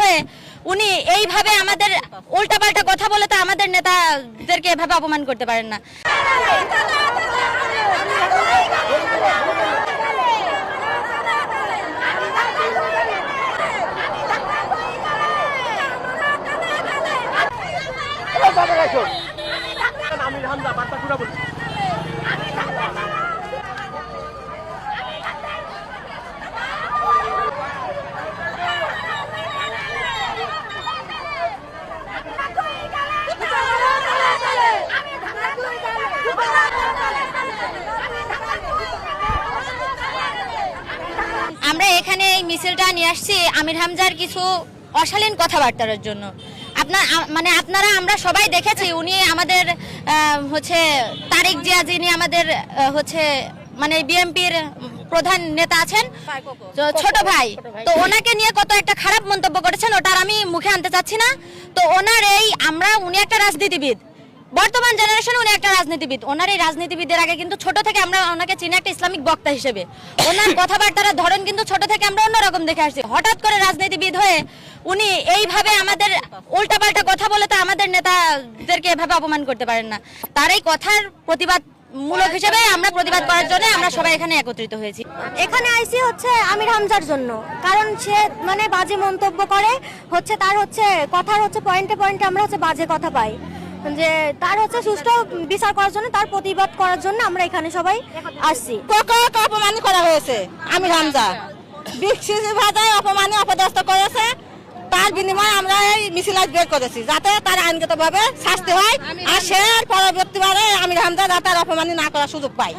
হয়ে উনি এইভাবে আমাদের উল্টাপাল্টা কথা বলে তো আমাদের নেতাদেরকে এভাবে অপমান করতে পারেন না। আমরা এখানে এই মিছিলটা নিয়ে আসছি আমির হামজার কিছু অশালীন কথাবার্তার জন্য। আপনারা আমরা সবাই দেখেছি উনি আমাদের হচ্ছে তারেক জিয়া, যিনি আমাদের হচ্ছে মানে বিএনপির প্রধান নেতা আছেন, ছোট ভাই, তো ওনাকে নিয়ে কত একটা খারাপ মন্তব্য করেছেন, ওটার আমি মুখে আনতে চাচ্ছি না। তো ওনার এই উনি একটা রাজনীতিবিদ, বর্তমান জেনারেশনে উনি একটা রাজনীতিবিদ। ওনার এই রাজনীতিবিদের আগে কিন্তু ছোট থেকে আমরা ওনাকে চিনি একটা ইসলামিক বক্তা হিসেবে। ওনার কথাবার্তার ধরন কিন্তু ছোট থেকে আমরা অন্যরকম দেখে আসছি। হঠাৎ করে রাজনীতিবিদ হয়ে উনি এইভাবে আমাদের উল্টাপাল্টা কথা বলে তো আমাদের নেতাদেরকে এভাবে অপমান করতে পারেন না। তার এই কথার প্রতিবাদ মূলক হিসেবে আমরা প্রতিবাদ করার জন্য আমরা সবাই এখানে একত্রিত হয়েছি। এখানে আইসি হচ্ছে আমির হামজার জন্য, কারণ সে মানে বাজে মন্তব্য করে, হচ্ছে তার হচ্ছে কথার হচ্ছে পয়েন্টে পয়েন্টে আমরা হচ্ছে বাজে কথা পাই, যে তার হচ্ছে সুষ্ঠু বিচার করার জন্য, তার প্রতিবাদ করার জন্য আমরা এখানে সবাই আসছি। অপমান করা হয়েছে আমির হামজা, বিক্ষিপ্ত ভাষায় অপমানে অপদস্থ করেছে, তার বিনিময়ে আমরা এই মিছিল বের করেছি যাতে তার আইনগতভাবে শাস্তি হয়, আর সে পরবর্তীবারে আমির হামজা যাতে অপমানি না করার সুযোগ পায়।